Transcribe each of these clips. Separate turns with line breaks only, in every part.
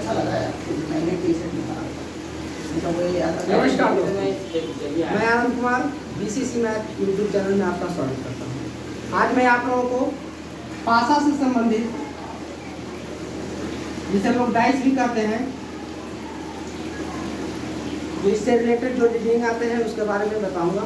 अच्छा लगा है, मैंने टी शर्ट निकाला तो वही याद आ गया।
नमस्कार दोस्तों, मैं Anand Kumar BCC math YouTube channel में आपका स्वागत करता हूँ। आज मैं आप लोगों को पासा से संबंधित, जिसे हम लोग डाइस भी कहते हैं, जो इससे रिलेटेड जो डिजाइन आते हैं उसके बारे में बताऊंगा।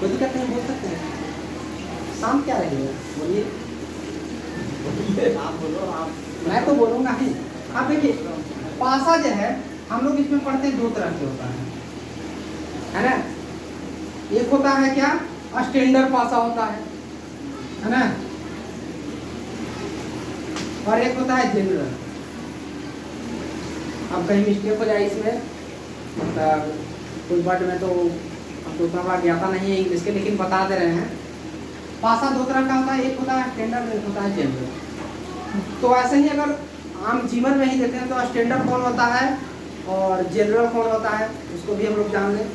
कोई दिक्कत नहीं, बोल सकते हैं। शाम क्या रहेगा बोलिए,
आप बोलो। आप
मैं तो बोलूँगा ही। आप देखिए, पासा जो है हम लोग इसमें पढ़ते हैं, दो तरह के होता है ना। एक होता है क्या, स्टैंडर्ड पासा होता है ना, और एक होता है जनरल। अब कहीं मिस्टेक हो जाए इसमें, मतलब कोई वर्ड में तो हमको उतना ज्ञाता नहीं है इंग्लिश के, लेकिन बता दे रहे हैं। पासा दो तरह का होता है, एक होता है स्टैंडर्ड, एक होता है जनरल। तो ऐसे ही अगर आम जीवन में ही देखें तो स्टैंडर्ड कौन होता है और जनरल कौन होता है, उसको भी हम लोग जान लें।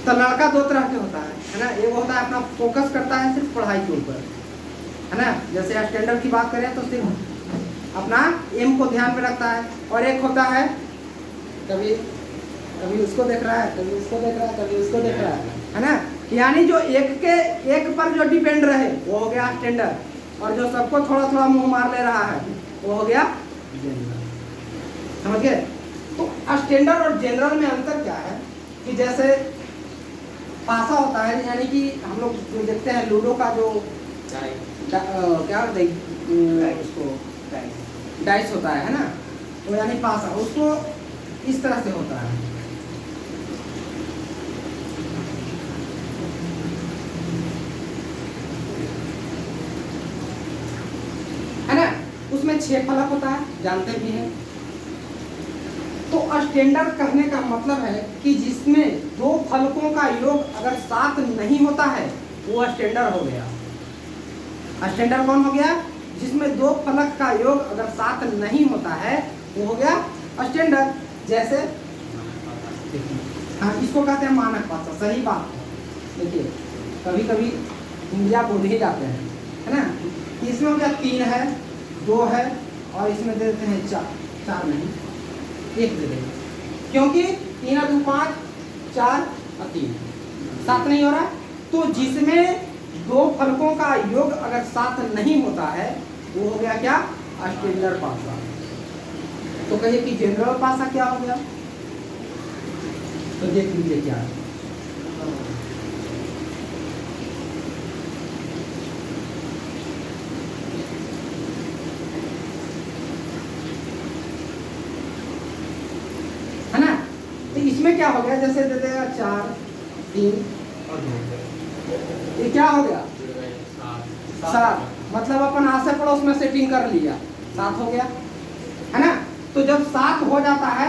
तो लड़का दो तरह के होता है ना। एक होता है अपना फोकस करता है सिर्फ पढ़ाई के ऊपर, है ना। जैसे स्टैंडर्ड की बात करें तो सिर्फ अपना एम को ध्यान में रखता है। और एक होता है कभी कभी उसको देख रहा है, कभी उसको देख रहा है, कभी उसको देख रहा है ना। यानी जो एक पर जो डिपेंड रहे वो हो गया स्टैंडर्ड, और जो सबको थोड़ा थोड़ा मुंह मार ले रहा है वो हो गया जनरल। समझ गए। तो स्टैंडर्ड और जनरल में अंतर क्या है कि जैसे पासा होता है, यानी कि हम लोग जो देखते हैं लूडो का जो क्या उसको डाइस होता है ना, तो यानी पासा उसको इस तरह से होता है ना। उसमें 6 फलक होता है, जानते भी हैं। तो स्टैंडर्ड कहने का मतलब है कि जिसमें 2 फलकों का योग अगर 7 नहीं होता है वो स्टैंडर्ड हो गया। स्टैंडर्ड कौन हो गया, जिसमें 2 फलक का योग अगर 7 नहीं होता है वो हो गया स्टैंडर्ड। जैसे हाँ, इसको कहते हैं मानक पासा। सही बात है। देखिए कभी कभी इंडिया बोल ही जाते हैं, है ना। इसमें हो गया 3 है, 2 है, और इसमें दे देते हैं 4 नहीं, 1 दे देंगे, क्योंकि 3 और 2 5, 4 और 3 7 नहीं हो रहा। तो जिसमें 2 फलकों का योग अगर 7 नहीं होता है वो हो गया क्या, स्टैंडर्ड पासा। तो कहिए कि जनरल पासा क्या हो गया, तो देख लीजिए क्या है। है ना। तो इसमें क्या हो गया, जैसे दे देगा 4 3 और 2, ये क्या हो गया 7। मतलब अपन आसे पड़ोस में सेटिंग कर लिया, 7 हो गया, है ना। तो जब 7 हो जाता है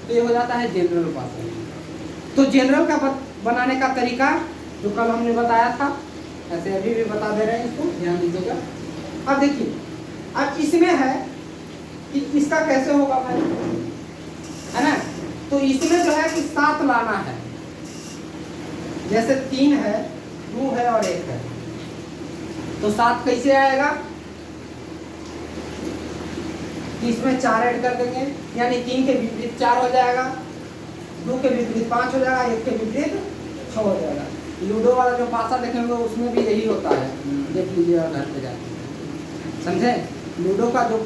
तो ये हो जाता है जनरल पासा। तो जनरल का बनाने का तरीका जो कल हमने बताया था, ऐसे अभी भी बता दे रहे हैं, इसको ध्यान दीजिएगा। अब देखिए, अब इसमें है कि इसका कैसे होगा भाई, है ना। तो इसमें जो है कि 7 लाना है। जैसे 3 है, 2 है और 1 है, तो 7 कैसे आएगा, इसमें 4 ऐड कर देंगे, यानी 3 के विपरीत 4 हो जाएगा, 2 के विपरीत 5 हो जाएगा, 1 के विपरीत 6 हो जाएगा। लूडो वाला जो पासा देखेंगे उसमें भी यही होता है, देख लीजिएगा घर पे जाके, समझे। लूडो का जो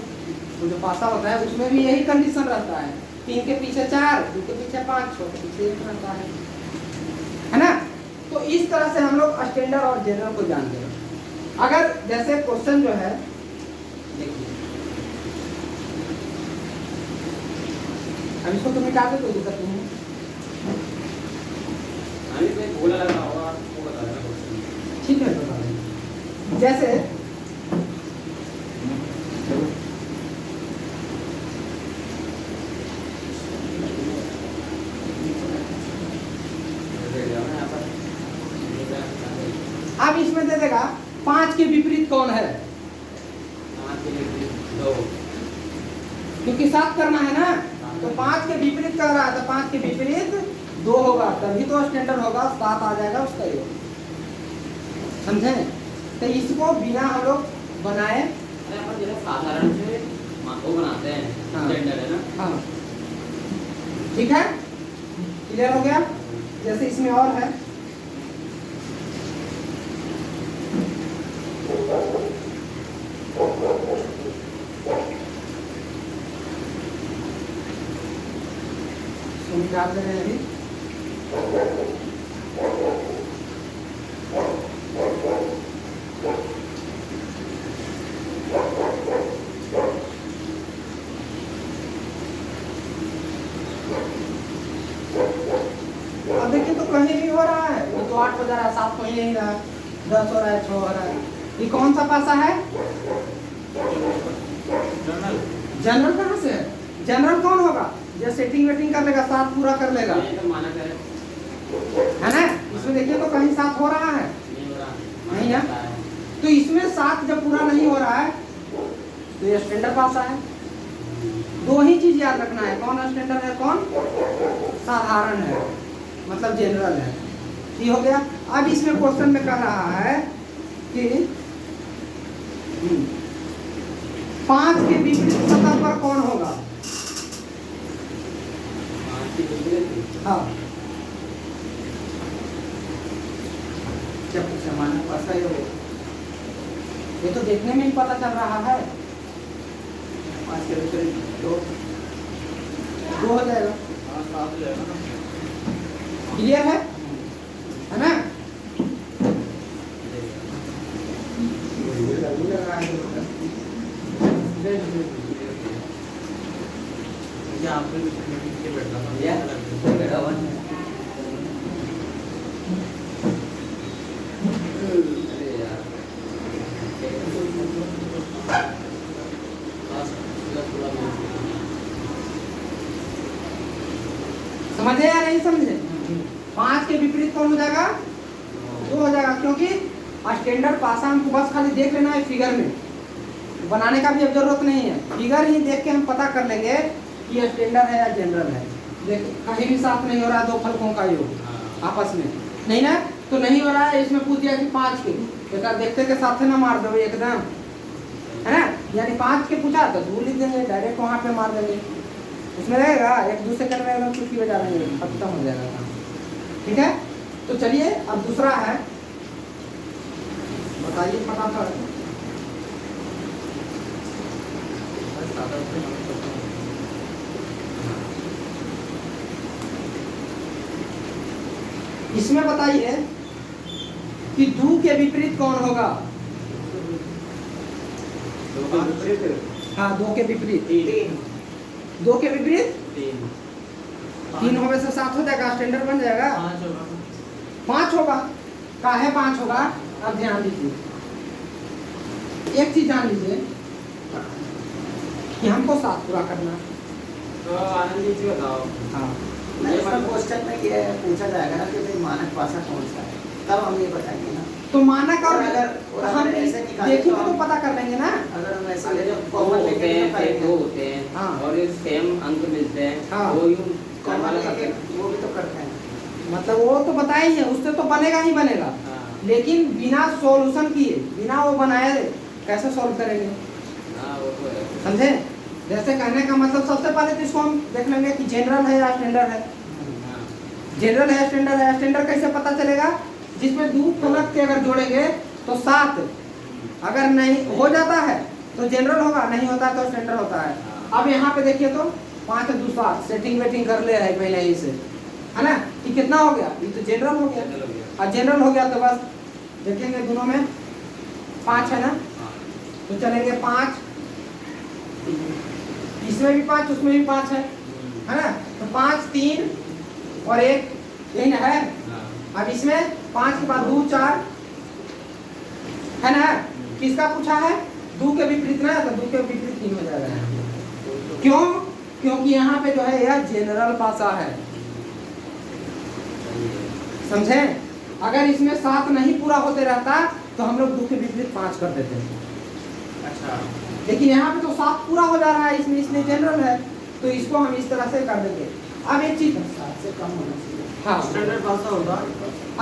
पासा होता है उसमें भी यही कंडीशन रहता है, 3 के पीछे 4, 2 के पीछे 5, 6 के पीछे 1 रहता है ना। तो इस तरह से हम लोग स्टैंडर्ड और जनरल को जानते हैं। अगर जैसे क्वेश्चन जो है देखिए, अब इसको तो मिटा दो, कोई दिक्कत नहीं है। ठीक है, बता दें। जैसे अब इसमें दे देगा 5 के विपरीत कौन है,
5 के विपरीत 2,
क्योंकि 7 करना है ना। तो 5 के विपरीत कर रहा है, तो 5 के विपरीत 2 होगा, तभी तो स्टैंडर्ड होगा, 7 आ जाएगा उसका योग, समझे। तो इसको बिना हम लोग बनाए
साधारण से
वो बनाते हैं
हाँ।
जेंडर है ना।
हाँ ठीक है, क्लियर हो गया। जैसे इसमें और है, इसको निकाल दे रहे हैं अभी। अब देखिए तो कहीं भी हो रहा है, ये तो 8 बजा रहा है, 7 हो ही नहीं रहा है, 10 हो रहा है, 6 हो रहा है। ये कौन सा पासा है?
जनरल
जनरल कहाँ से है? जनरल कौन होगा? जो सेटिंग वेटिंग कर लेगा, 7 पूरा कर लेगा,
ये तो मानक है,
है ना। इसमें देखिए तो कहीं 7 हो रहा है,
नहीं हो रहा,
नहीं है।
मानक है।
तो इसमें 7 जब पूरा नहीं हो रहा है तो ये स्टैंडर्ड पासा है। दो ही चीज याद रखना है, कौन स्टैंडर्ड है, कौन साधारण है, मतलब जनरल है। ये हो गया। अब इसमें क्वेश्चन में कह रहा है कि 5 के विपरीत सतह पर कौन होगा? हाँ,
जब सामान्य पासा ये हो
ये तो देखने में ही पता चल रहा है।
5 के विपरीत तो
2 हो जाएगा,
हाँ, साथ हो जाएगा ना।
क्लियर है ना।
ये आपने मीटिंग के बैठा था
या बेटा वन
अरे यार बस पूरा
समझे या नहीं समझे? 5 के विपरीत कौन हो जाएगा? 2 हो जाएगा, क्योंकि स्टैंडर्ड पासा हमको बस खाली देख लेना है फिगर में, बनाने का भी अब जरूरत नहीं है। फिगर ही देख के हम पता कर लेंगे कि ये स्टैंडर्ड है या जनरल है। देखो कहीं भी साथ नहीं हो रहा है, 2 फलकों का योग आपस में नहीं ना, तो नहीं हो रहा है। इसमें पूछ दिया कि 5 के, एक देखते के साथ ना मार दो एकदम, है ना। यानी 5 के पूछा तो 2 लिख देंगे, डायरेक्ट वहाँ पे मार देंगे, उसमें रहेगा 1-2 सेकंड में एकदम चुटकी बजा देंगे, खत्म हो जाएगा काम। ठीक है, तो चलिए अब दूसरा है, बताइए फटाफट। इसमें बताइए कि 2 के विपरीत कौन होगा? हाँ, 2 के विपरीत, 2 के विपरीत 3 होने से 7 हो जाएगा, स्टैंडर्ड बन जाएगा। 5 होगा, काहे 5 होगा? अब ध्यान दीजिए, एक चीज जान लीजिए कि हमको 7 पूरा करना है।
तो आनंद जी बताओ।
हाँ,
नहीं, इसमें क्वेश्चन में ये पूछा जाएगा ना कि भाई मानक पासा कौन सा है, तब हम ये बताएंगे ना।
तो मानक और
और
हम
अगर ऐसे निकाले
देखेंगे
तो
तो
हम-
पता कर लेंगे ना।
अगर हम ऐसे
अगर
ले
जो
कॉमन
होते
लेके
हैं
तो
फिर 2
करेंगे,
होते हैं
हाँ।
और ये सेम अंक मिलते हैं,
हाँ।
वो यूं
कॉमन
वाला
लेके
करते हैं।
वो भी तो करते हैं।
मतलब वो तो बताया ही है, उससे तो बनेगा ही बनेगा,
हाँ,
लेकिन बिना सॉल्यूशन किए, बिना वो बनाए कैसे सॉल्व करेंगे?
हाँ, वो तो है।
समझे? जैसे कहने का मतलब सबसे पहले तो इसको हम देख लेंगे कि जनरल है या स्टैंडर्ड है।
हाँ,
जनरल है स्टैंडर्ड है, स्टैंडर्ड कैसे पता चलेगा? जिसमें 2 फलक के अगर जोड़ेंगे तो 7, अगर नहीं हो जाता है तो जनरल होगा, नहीं होता तो स्टैंडर्ड होता है। अब यहाँ पे देखिए तो 5 2 7 सेटिंग वेटिंग कर ले है पहले ही से, है ना, कि कितना हो गया? ये तो जनरल हो गया,
चलो भैया।
और जनरल हो गया तो बस देखेंगे दोनों में 5 है ना,
हाँ,
तो चलेंगे 5, इसमें भी 5 उसमें भी 5 है ना, तो 5 3 और 1 यही ना है।
हाँ,
अब इसमें 5 के बाद 2 4 है ना। किसका पूछा है? 2 के विपरीत ना, तो 2 के विपरीत 3 हो जाएगा। क्यों? क्योंकि यहाँ पे जो है यह जनरल पासा है, समझे? अगर इसमें 7 नहीं पूरा होते रहता तो हम लोग 2 के विपरीत 5 कर देते हैं,
अच्छा,
लेकिन यहाँ पे तो 7 पूरा हो जा रहा है इसमें, इसलिए जनरल है, तो इसको हम इस तरह से कर देंगे। अब एक चीज,
7 से कम होना चाहिए।
हाँ,
स्टैंडर्ड पासा होगा।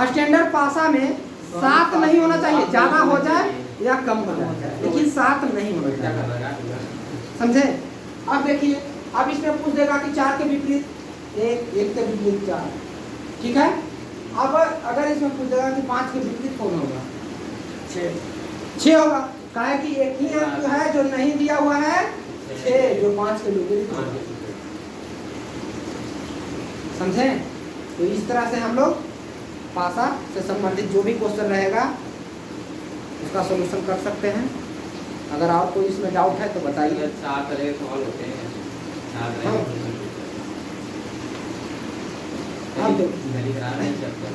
स्टैंडर्ड पासा में 7 नहीं होना चाहिए, ज्यादा हो जाए या कम हो जाए, लेकिन 7 नहीं होना
क्या
चाहिए।
कर रहा है?
समझे? अब देखिए, अब इसमें पूछ देगा कि 4 के विपरीत 1, 1 के विपरीत 4, ठीक है। अब अगर इसमें पूछ देगा कि 5 के विपरीत कौन होगा? 6 होगा, काहे कि एक ही अंक है जो नहीं दिया हुआ है, 6 जो 5 के विपरीत होगा। समझे? तो इस तरह से हम लोग पासा से संबंधित जो भी क्वेश्चन रहेगा उसका सॉल्यूशन कर सकते हैं। अगर और कोई इसमें डाउट है तो बताइए।
4 तरह के सवाल होते हैं, 4 तरह
हाँ।
के
अब
नहीं करा नहीं सकते।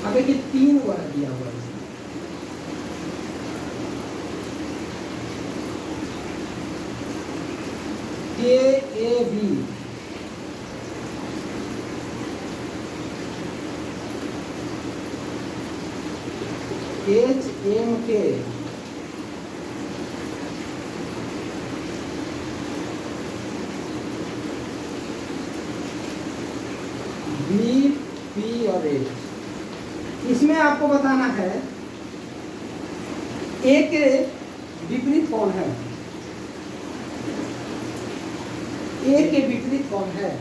अब देखिए 3 वर्ग दिया हुआ है। KAB HMK BP और H, इसमें आपको बताना है A के विपरीत कौन है, A के विपरीत कौन है।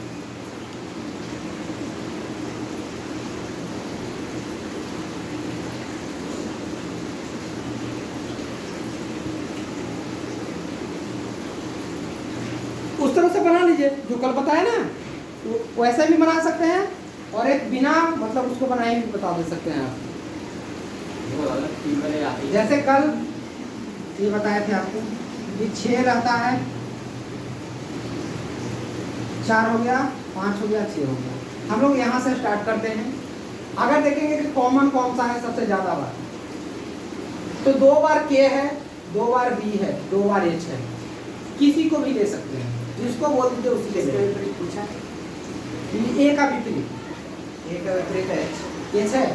उस तरह से बना लीजिए जो कल बताया ना, तो वैसे भी बना सकते हैं और एक बिना मतलब उसको बनाए भी बता दे सकते हैं आप। जैसे कल ये बताए थे आपको कि 6 रहता है, 4 हो गया, 5 हो गया, 6 हो गया। हम लोग यहाँ से स्टार्ट करते हैं। अगर देखेंगे कि कॉमन कौन सा है सबसे ज्यादा बार, तो 2 बार K है, 2 बार B है, 2 बार H है। किसी को भी ले सकते हैं, जिसको बोल दीजिए उसी के लिए।
विपरीत पूछा,
A का विपरीत
A का विपरीत
H है,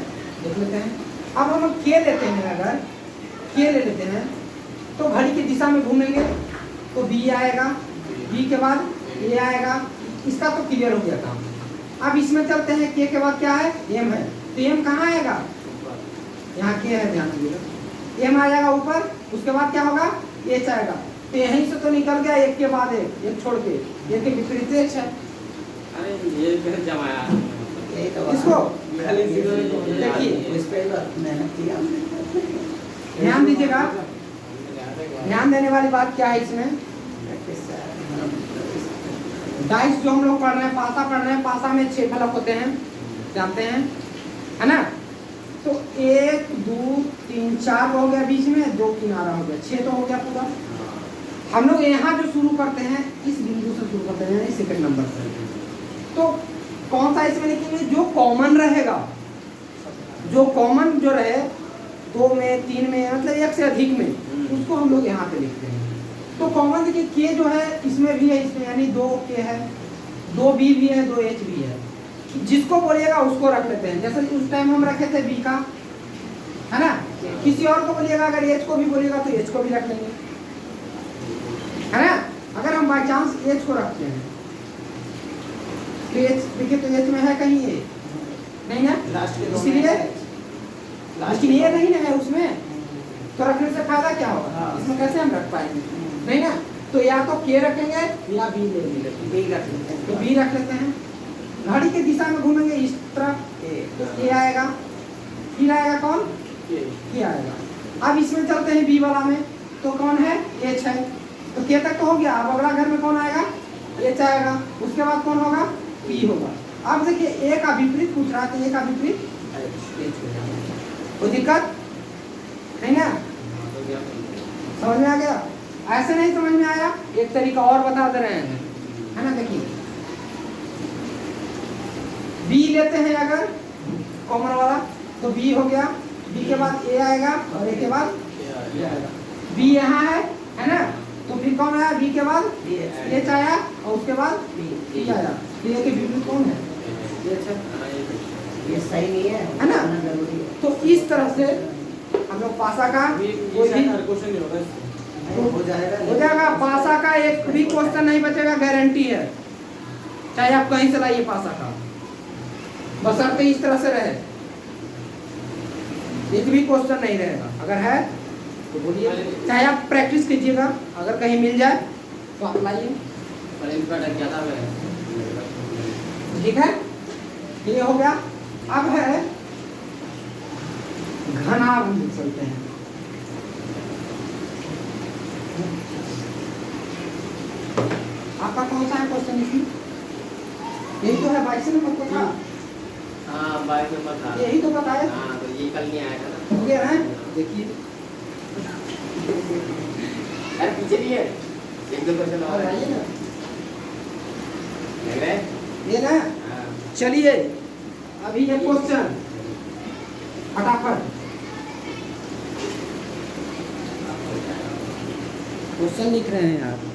देख लेते हैं। अब हम लोग K लेते हैं, अगर K ले लेते हैं तो घड़ी की दिशा में घूमेंगे तो B आएगा, B के बाद A आएगा। इसका तो क्लियर हो गया काम। अब इसमें चलते हैं, K के बाद क्या है, M है, तो M कहाँ आएगा, यहाँ K है, ध्यान दीजिएगा। M आ जाएगा ऊपर, उसके बाद क्या होगा, H आएगा। तो यहीं से तो निकल गया एक के बाद एक छोड़ के, एक के विपरीत H है।
अरे ये कैसे जमाया
यही तो
इसको
देखिए
इस पे मेहनत किया
ध्यान दीजिएगा। ध्यान देने वाली बात क्या है इसमें, डाइस जो हम लोग पढ़ रहे हैं, पासा पढ़ रहे हैं, पासा में 6 फलक होते हैं, जानते हैं, है ना। तो 1 2 3 4 हो गया, बीच में 2 किनारा हो गया, 6 तो हो गया पूरा। हम लोग यहाँ जो शुरू करते हैं इस बिंदु से शुरू करते हैं, सेकंड नंबर से। तो कौन सा इसमें लिखेंगे, जो कॉमन रहेगा, जो कॉमन जो रहे 2 में 3 में मतलब 1 से अधिक में, उसको हम लोग यहाँ पे लिखते हैं। तो कॉमन देखिए K जो है इसमें भी है, इसमें यानी 2 K है, 2 B भी है, 2 H भी है। जिसको बोलिएगा उसको रख लेते हैं। जैसे उस टाइम हम रखे थे B का, है ना। किसी और को बोलिएगा, अगर H को भी बोलिएगा तो H को भी रख लेंगे, है ना। अगर हम बाई चांस H को रखते हैं तो H देखिए, तो H में है कहीं ये नहीं ना,
लास्ट के
इसलिए लेकिन ये नहीं ना है उसमें, तो रखने से फायदा क्या होगा।
हाँ।
इसमें कैसे हम रख पाएंगे, नहीं ना। तो या तो K रखेंगे या B ले लेंगे,
B रख लेते हैं,
तो B रख लेते हैं। घड़ी की दिशा में घूमेंगे इस तरफ, तो A आएगा, फिर आएगा कौन, K आएगा। अब इसमें चलते हैं B वाला में, तो कौन है, H है। तो K तक तो हो गया। अब अगला घर में कौन आएगा, H आएगा। उसके बाद कौन होगा, P होगा। अब देखिए A का विपरीत पूछ रहा है, तो A का विपरीत H हो जाएगा। कोई दिक्कत नहीं ना, समझ में आ गया। ऐसे नहीं समझ में आया, एक तरीका और बता दे रहे हैं, है ना। देखिए B लेते हैं अगर कॉमन वाला, तो B हो गया, B के बाद A आएगा और A के बाद A आएगा। B यहाँ है ना, तो फिर कौन आया, B के बाद H आया और उसके बाद P आया। तो A के विपरीत कौन है, H है।
ये सही नहीं है
ना।
जरूरी है।
तो इस तरह से हम लोग पासा का कोई भी
क्वेश्चन नहीं होगा,
हो जाएगा,
हो जाएगा। पासा का एक भी क्वेश्चन नहीं बचेगा, गारंटी है, चाहे आप कहीं से लाइए पासा का। बशर्ते इस तरह से रहे, एक भी क्वेश्चन नहीं रहेगा। अगर है तो बोलिए, चाहे आप प्रैक्टिस कीजिएगा, अगर कहीं मिल जाए तो आप लाइए।
पर इनका डर ज़्यादा है।
ठीक है, ये हो गया। अब है घनाभ लिख सकते हैं। आपका कौन सा है क्वेश्चन इसमें? यही तो है, 22 नंबर को था।
हाँ 22 नंबर था।
यही तो बताया।
हाँ तो ये कल नहीं आया था ना।
हो गया है, देखिए।
अरे पीछे नहीं है, एक दो क्वेश्चन और है।
आइए ना,
लग रहा है?
ये ना।
हाँ।
चलिए अभी ये क्वेश्चन फटाफट क्वेश्चन लिख रहे हैं आप।